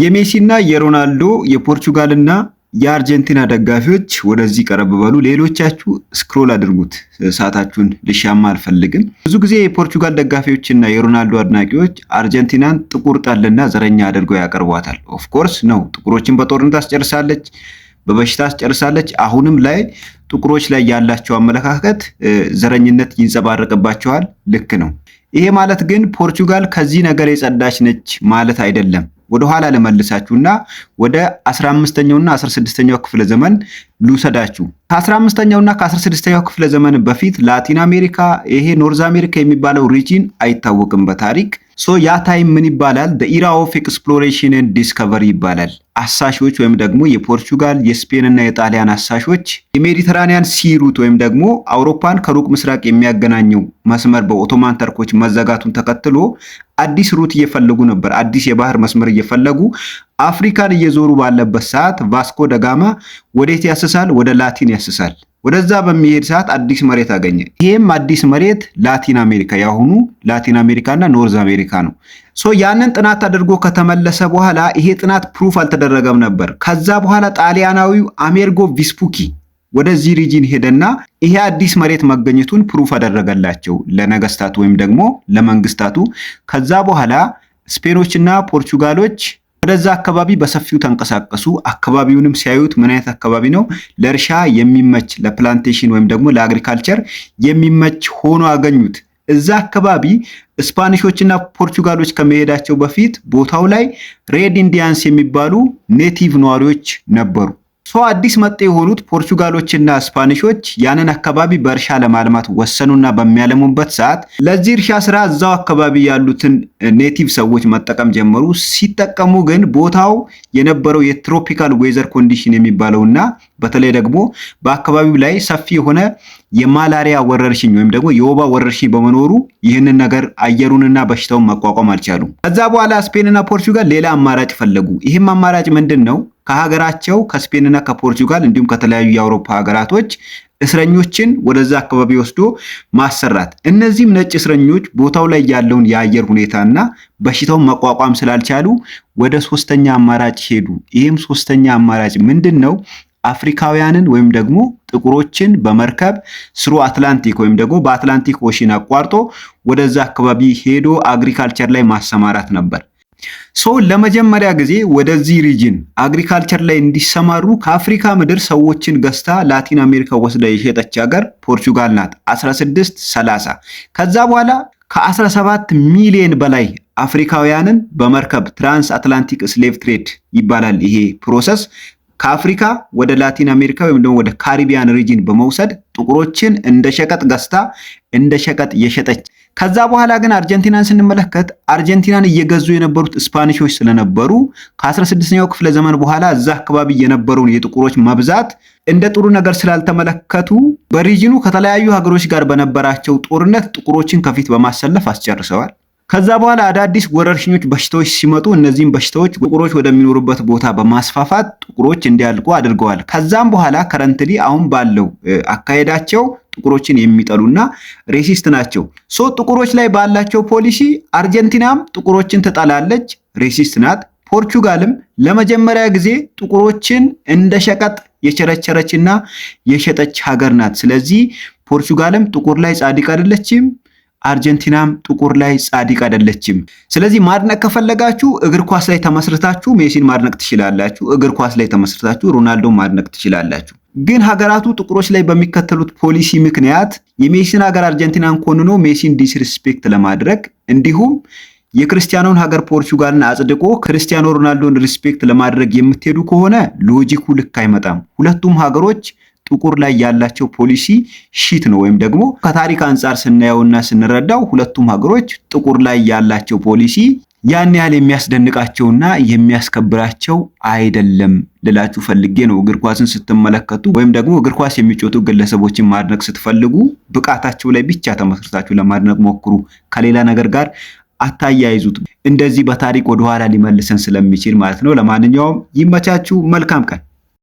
የሜሲና የሮናልዶ የፖርቹጋልና የአርጀንቲና ደጋፊዎች ወደዚህ ቀረብ በሉ። ሌሎቻችሁ ስክሮል አድርጉት። ሰዓታችሁን ልሻማ አልፈልግም። ብዙ ጊዜ የፖርቹጋል ደጋፊዎችና የሮናልዶ አድናቂዎች አርጀንቲናን ጥቁር ጠልና ዘረኛ አድርገው ያቀርቧታል። ኦፍ ኮርስ ነው። ጥቁሮችን በጦርነት አስጨርሳለች፣ በበሽታ አስጨርሳለች። አሁንም ላይ ጥቁሮች ላይ ያላቸው አመለካከት ዘረኝነት ይንጸባረቅባቸዋል። ልክ ነው። ይሄ ማለት ግን ፖርቹጋል ከዚህ ነገር የጸዳች ነች ማለት አይደለም። ወደ ኋላ ለመልሳችሁና ወደ 15ኛውና 16ኛው ክፍለ ዘመን ልውሰዳችሁ። ከ15ኛውና ከ16ኛው ክፍለ ዘመን በፊት ላቲን አሜሪካ፣ ይሄ ኖርዝ አሜሪካ የሚባለው ሪጂን አይታወቅም በታሪክ። ያ ታይም ምን ይባላል? ኢራ ኦፍ ኤክስፕሎሬሽን ኤንድ ዲስከቨሪ ይባላል። አሳሾች ወይም ደግሞ የፖርቹጋል የስፔን እና የጣሊያን አሳሾች የሜዲተራኒያን ሲሩት ወይም ደግሞ አውሮፓን ከሩቅ ምስራቅ የሚያገናኘው መስመር በኦቶማን ተርኮች መዘጋቱን ተከትሎ አዲስ ሩት እየፈለጉ ነበር። አዲስ የባህር መስመር እየፈለጉ አፍሪካን እየዞሩ ባለበት ሰዓት ቫስኮ ደጋማ ወዴት ያስሳል? ወደ ላቲን ያስሳል። ወደዛ በሚሄድ ሰዓት አዲስ መሬት አገኘ። ይሄም አዲስ መሬት ላቲን አሜሪካ፣ ያሁኑ ላቲን አሜሪካ እና ኖርዝ አሜሪካ ነው። ያንን ጥናት አድርጎ ከተመለሰ በኋላ ይሄ ጥናት ፕሩፍ አልተደረገም ነበር። ከዛ በኋላ ጣሊያናዊው አሜርጎ ቪስፑኪ ወደዚህ ሪጂን ሄደና ይሄ አዲስ መሬት መገኘቱን ፕሩፍ አደረገላቸው ለነገስታቱ ወይም ደግሞ ለመንግስታቱ። ከዛ በኋላ ስፔኖችና ፖርቹጋሎች ወደዛ አካባቢ በሰፊው ተንቀሳቀሱ። አካባቢውንም ሲያዩት ምን አይነት አካባቢ ነው? ለእርሻ የሚመች ለፕላንቴሽን ወይም ደግሞ ለአግሪካልቸር የሚመች ሆኖ አገኙት። እዛ አካባቢ ስፓኒሾችና ፖርቹጋሎች ከመሄዳቸው በፊት ቦታው ላይ ሬድ ኢንዲያንስ የሚባሉ ኔቲቭ ነዋሪዎች ነበሩ። አዲስ መጤ የሆኑት ፖርቹጋሎችና ስፓኒሾች ያንን አካባቢ በእርሻ ለማልማት ወሰኑና በሚያለሙበት ሰዓት ለዚህ እርሻ ስራ እዛው አካባቢ ያሉትን ኔቲቭ ሰዎች መጠቀም ጀመሩ። ሲጠቀሙ ግን ቦታው የነበረው የትሮፒካል ዌዘር ኮንዲሽን የሚባለውና በተለይ ደግሞ በአካባቢው ላይ ሰፊ የሆነ የማላሪያ ወረርሽኝ ወይም ደግሞ የወባ ወረርሽኝ በመኖሩ ይህንን ነገር አየሩንና በሽታውን መቋቋም አልቻሉም። ከዛ በኋላ ስፔንና ፖርቹጋል ሌላ አማራጭ ፈለጉ። ይህም አማራጭ ምንድን ነው? ከሀገራቸው ከስፔንና ከፖርቹጋል እንዲሁም ከተለያዩ የአውሮፓ ሀገራቶች እስረኞችን ወደዛ አካባቢ ወስዶ ማሰራት። እነዚህም ነጭ እስረኞች ቦታው ላይ ያለውን የአየር ሁኔታና በሽታውን መቋቋም ስላልቻሉ ወደ ሶስተኛ አማራጭ ሄዱ። ይህም ሶስተኛ አማራጭ ምንድን ነው? አፍሪካውያንን ወይም ደግሞ ጥቁሮችን በመርከብ ስሩ አትላንቲክ ወይም ደግሞ በአትላንቲክ ኦሽን አቋርጦ ወደዛ አካባቢ ሄዶ አግሪካልቸር ላይ ማሰማራት ነበር። ለመጀመሪያ ጊዜ ወደዚህ ሪጅን አግሪካልቸር ላይ እንዲሰማሩ ከአፍሪካ ምድር ሰዎችን ገዝታ ላቲን አሜሪካ ወስዳ የሸጠች ሀገር ፖርቹጋል ናት 1630። ከዛ በኋላ ከ17 ሚሊዮን በላይ አፍሪካውያንን በመርከብ ትራንስ አትላንቲክ ስሌቭ ትሬድ ይባላል ይሄ ፕሮሰስ ከአፍሪካ ወደ ላቲን አሜሪካ ወይም ደግሞ ወደ ካሪቢያን ሪጅን በመውሰድ ጥቁሮችን እንደ ሸቀጥ ገዝታ እንደ ሸቀጥ የሸጠች። ከዛ በኋላ ግን አርጀንቲናን ስንመለከት አርጀንቲናን እየገዙ የነበሩት ስፓኒሾች ስለነበሩ ከ16ኛው ክፍለ ዘመን በኋላ እዛ አካባቢ የነበረውን የጥቁሮች መብዛት እንደ ጥሩ ነገር ስላልተመለከቱ በሪጅኑ ከተለያዩ ሀገሮች ጋር በነበራቸው ጦርነት ጥቁሮችን ከፊት በማሰለፍ አስጨርሰዋል። ከዛ በኋላ አዳዲስ ወረርሽኞች በሽታዎች ሲመጡ እነዚህም በሽታዎች ጥቁሮች ወደሚኖሩበት ቦታ በማስፋፋት ጥቁሮች እንዲያልቁ አድርገዋል። ከዛም በኋላ ከረንትሊ አሁን ባለው አካሄዳቸው ጥቁሮችን የሚጠሉና ሬሲስት ናቸው። ጥቁሮች ላይ ባላቸው ፖሊሲ አርጀንቲናም ጥቁሮችን ትጠላለች፣ ሬሲስት ናት። ፖርቹጋልም ለመጀመሪያ ጊዜ ጥቁሮችን እንደ ሸቀጥ የቸረቸረችና የሸጠች ሀገር ናት። ስለዚህ ፖርቹጋልም ጥቁር ላይ ጻድቅ አይደለችም፣ አርጀንቲናም ጥቁር ላይ ጻድቅ አይደለችም። ስለዚህ ማድነቅ ከፈለጋችሁ እግር ኳስ ላይ ተመስርታችሁ ሜሲን ማድነቅ ትችላላችሁ። እግር ኳስ ላይ ተመስርታችሁ ሮናልዶን ማድነቅ ትችላላችሁ። ግን ሀገራቱ ጥቁሮች ላይ በሚከተሉት ፖሊሲ ምክንያት የሜሲን ሀገር አርጀንቲናን ኮንኖ ሜሲን ዲስሪስፔክት ለማድረግ እንዲሁም የክርስቲያኖን ሀገር ፖርቹጋልን አጽድቆ ክርስቲያኖ ሮናልዶን ሪስፔክት ለማድረግ የምትሄዱ ከሆነ ሎጂኩ ልክ አይመጣም። ሁለቱም ሀገሮች ጥቁር ላይ ያላቸው ፖሊሲ ሺት ነው። ወይም ደግሞ ከታሪክ አንጻር ስናየውና ስንረዳው ሁለቱም ሀገሮች ጥቁር ላይ ያላቸው ፖሊሲ ያን ያህል የሚያስደንቃቸውና የሚያስከብራቸው አይደለም ልላችሁ ፈልጌ ነው። እግር ኳስን ስትመለከቱ ወይም ደግሞ እግር ኳስ የሚጮቱ ግለሰቦችን ማድነቅ ስትፈልጉ ብቃታቸው ላይ ብቻ ተመስርታችሁ ለማድነቅ ሞክሩ። ከሌላ ነገር ጋር አታያይዙት። እንደዚህ በታሪክ ወደ ኋላ ሊመልሰን ስለሚችል ማለት ነው። ለማንኛውም ይመቻችሁ። መልካም ቀን።